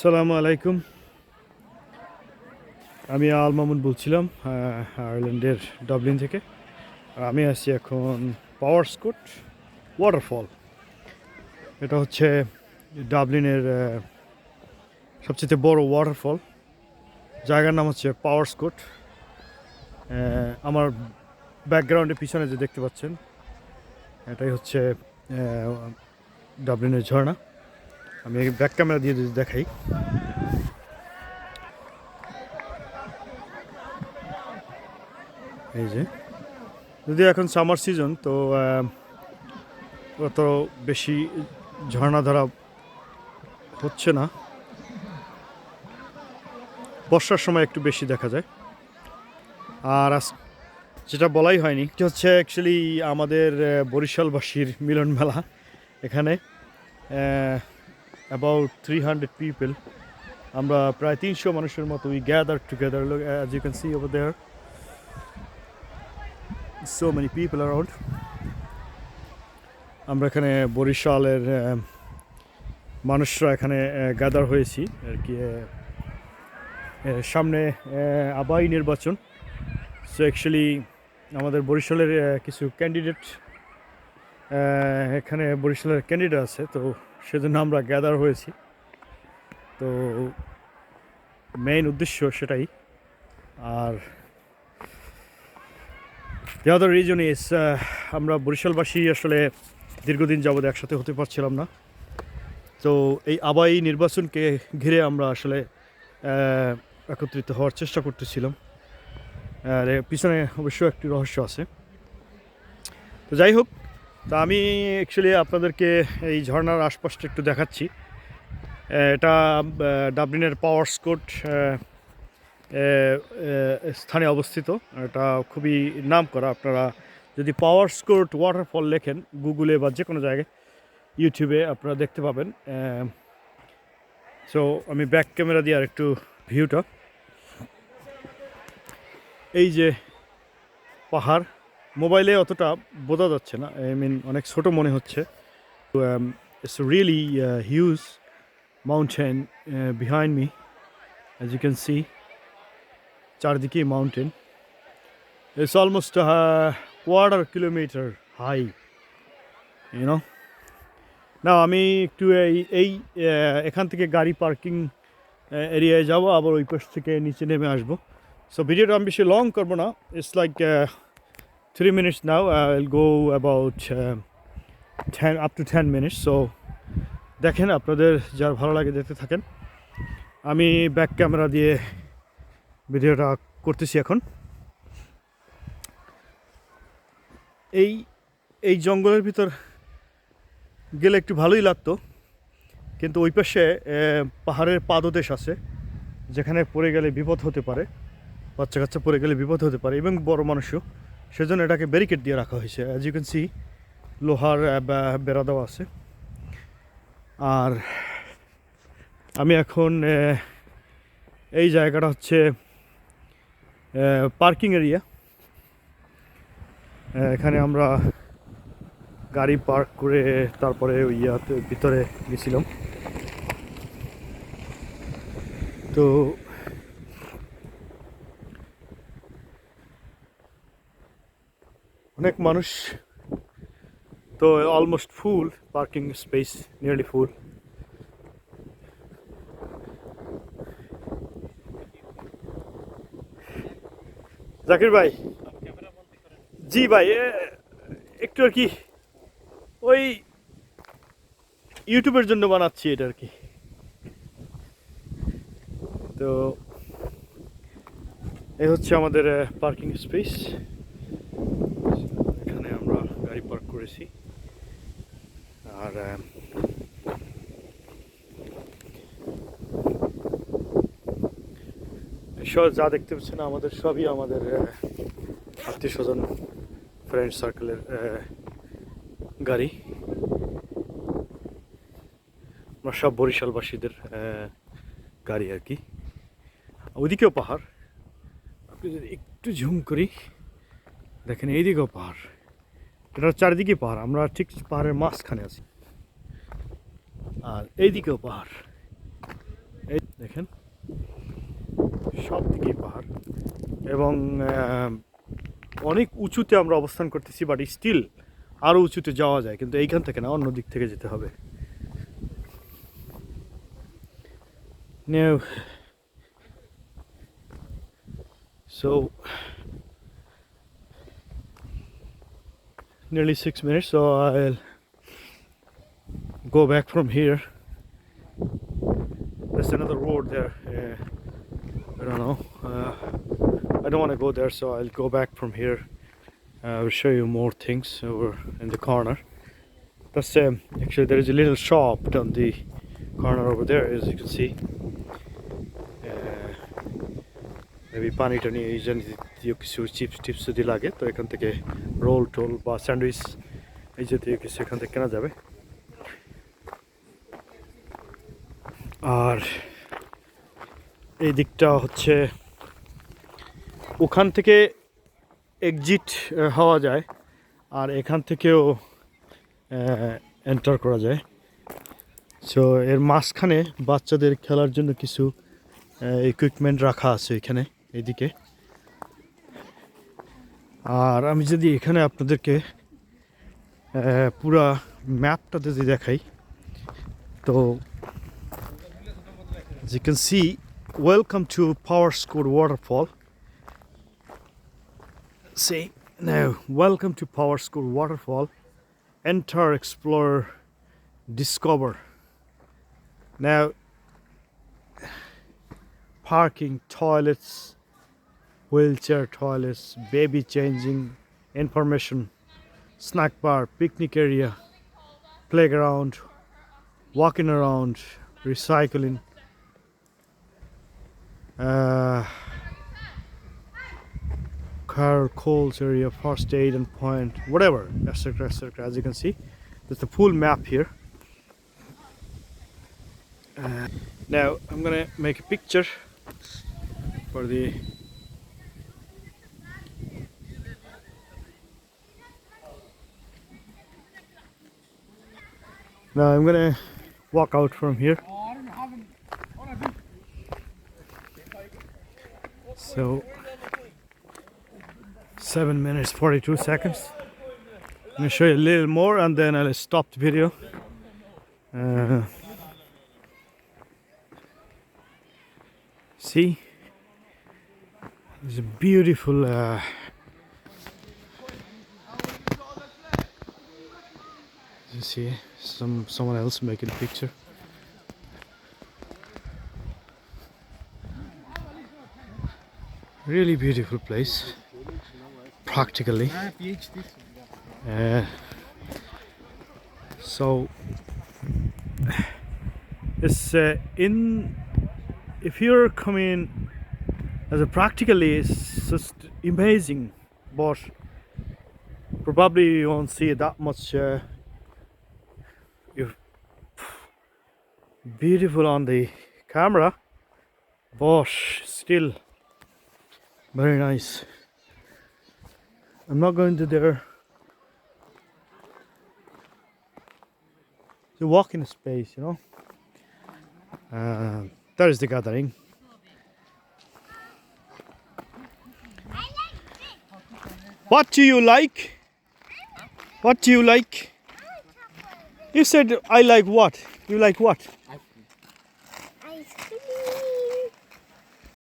আসসালামু আলাইকুম। আমি আল মামুন বলছিলাম আয়ারল্যান্ডের ডাবলিন থেকে। আমি আছি এখন পাওয়ার স্কুট ওয়াটারফল। এটা হচ্ছে ডাবলিনের সবচেয়ে বড় ওয়াটারফল। জায়গার নাম হচ্ছে পাওয়ার স্কুট। আমার ব্যাকগ্রাউন্ডের পিছনে যে দেখতে পাচ্ছেন এটাই হচ্ছে ডাবলিনের ঝর্ণা। আমি ব্যাক ক্যামেরা দিয়ে যদি দেখাই, এই যে, যদিও এখন সামার সিজন, তো অত বেশি ঝর্ণাধারা হচ্ছে না। বর্ষার সময় একটু বেশি দেখা যায়। আর যেটা বলাই হয়নি, এটা হচ্ছে অ্যাকচুয়ালি আমাদের বরিশালবাসীর মিলন মেলা। এখানে অ্যাবাউট 300 পিপল, আমরা প্রায় 300 মানুষের মতো we gather together. As you can see over there, so many people around. আমরা এখানে বরিশালের মানুষরা এখানে গ্যাদার হয়েছি আর কি। সামনে আবাই নির্বাচন, সো অ্যাকচুয়ালি আমাদের বরিশালের কিছু ক্যান্ডিডেট এখানে বরিশালের ক্যান্ডিডেট আছে, তো সেজন্য আমরা গ্যাদার হয়েছি। তো মেইন উদ্দেশ্য সেটাই। আর the other reason is আমরা বরিশালবাসী আসলে দীর্ঘদিন যাবৎ একসাথে হতে পারছিলাম না। তো এই আবাই নির্বাচনকে ঘিরে আমরা আসলে একত্রিত হওয়ার চেষ্টা করতেছিলাম। আর পিছনে অবশ্য একটি রহস্য আছে। তো যাই হোক, তা আমি অ্যাকচুয়ালি আপনাদেরকে এই ঝর্ণার আশপাশটা একটু দেখাচ্ছি। এটা ডাবলিনের পাওয়ার স্কুট স্থানে অবস্থিত। এটা খুবই নাম করা। আপনারা যদি পাওয়ার স্কুট ওয়াটারফল লেখেন গুগলে বা যে কোনো জায়গায়, ইউটিউবে, আপনারা দেখতে পাবেন। সো আমি ব্যাক ক্যামেরা দিয়ে আর একটু ভিউটা, এই যে পাহাড়, মোবাইলে অতটা বোঝা যাচ্ছে না, আই মিন অনেক ছোট মনে হচ্ছে। It's really huge mountain behind me, as you can see. চারদিকে mountain. It's almost quarter kilometre high, you know. না, আমি একটু এই এখান থেকে গাড়ি পার্কিং এরিয়ায় যাব, আবার ওই পাশ থেকে নিচে নেমে আসবো। সো ভিডিওটা আমি বেশি লং করবো না। ইটস লাইক 3 minutes নাও, আইল গো অ্যাবাউট 10 minutes. সো দেখেন, আপনাদের যার ভালো লাগে দেখতে থাকেন। আমি ব্যাক ক্যামেরা দিয়ে ভিডিওটা করতেছি এখন। এই জঙ্গলের ভিতর গেলে একটু ভালোই লাগতো, কিন্তু ওই পাশে পাহাড়ের পাদদেশ আছে, যেখানে পড়ে গেলে বিপদ হতে পারে, বাচ্চা কাচ্চা পড়ে গেলে বিপদ হতে পারে, এবং বড় মানুষও। সেজন্য এটাকে ব্যারিকেড দিয়ে রাখা হয়েছে। অ্যাজ ইউ ক্যান সি, লোহার বেড়া দেওয়া আছে। আর আমি এখন এই জায়গাটা হচ্ছে পার্কিং এরিয়া। এখানে আমরা গাড়ি পার্ক করে তারপরে ওই ভিতরে গেছিলাম। তো অনেক মানুষ, তো almost full parking space, nearly full. Zakir ভাই, জি ভাই, একটু আর কি ওই ইউটিউবের জন্য বানাচ্ছি এটা আর কি। তো এই হচ্ছে আমাদের পার্কিং স্পেস। এখানে আমরা গাড়ি পার্ক করেছি। আর সব যা দেখতে পাচ্ছেন আমাদের সবই আমাদের আত্মীয় স্বজন, ফ্রেন্ড সার্কেলের গাড়ি। আমরা সব বরিশালবাসীদের গাড়ি আর কি। ওইদিকেও পাহাড়, আপনি যদি একটু ঝুম করি দেখেন, এইদিকেও পাহাড়। এটার চারিদিকে পাহাড়, আমরা ঠিক পাহাড়ের মাঝখানে আছি। আর এইদিকেও পাহাড়, এই দেখেন সব দিকেই পাহাড় এবং অনেক উঁচুতে আমরা অবস্থান করতেছি, বাট স্টিল আরও উঁচুতে যাওয়া যায়, কিন্তু এইখান থেকে না, অন্য দিক থেকে যেতে হবে। Now, so nearly 6 minutes, so I'll go back from here. There's another road there. I don't know. I don't want to go there, so I'll go back from here. I will show you more things over in the corner. That's actually there is a little shop down the corner over there, as you can see. Maybe pani tani এই জাতীয় কিছু chips tips যদি লাগে তো এখান থেকে role toll বা sandwich এই জাতীয় কিছু এখান থেকে কেনা যাবে। আর এই দিকটা হচ্ছে ওখান থেকে এক্সিট হওয়া যায়, আর এখান থেকেও এন্টার করা যায়। সো এর মাঝখানে বাচ্চাদের খেলার জন্য কিছু ইকুইপমেন্ট রাখা আছে এখানে এইদিকে। আর আমি যদি এখানে আপনাদেরকে পুরা ম্যাপটা যদি দেখাই, তো as you can see, welcome to Powerscourt waterfall. See now, welcome to Powerscourt waterfall. Enter, explore, discover. Now, parking, toilets, wheelchair toilets, baby changing, information, snack bar, picnic area, playground, walking around, recycling, car calls area, first aid and point, whatever, etc, etc. As you can see, there's the full map here. Now I'm gonna make a picture for the now I'm gonna walk out from here. So 7 minutes 42 seconds. I'm gonna show you a little more and then I'll stop the video. See, it's a beautiful you see someone else making a picture. Really beautiful place, practically. So it's in if you're coming as a practically, it's just amazing, but probably you won't see that much beautiful on the camera, but still very nice. I'm not going to there. To walk in a space, you know. There is the gathering. What do you like? What do you like? You said I like what? You like what? Ice cream.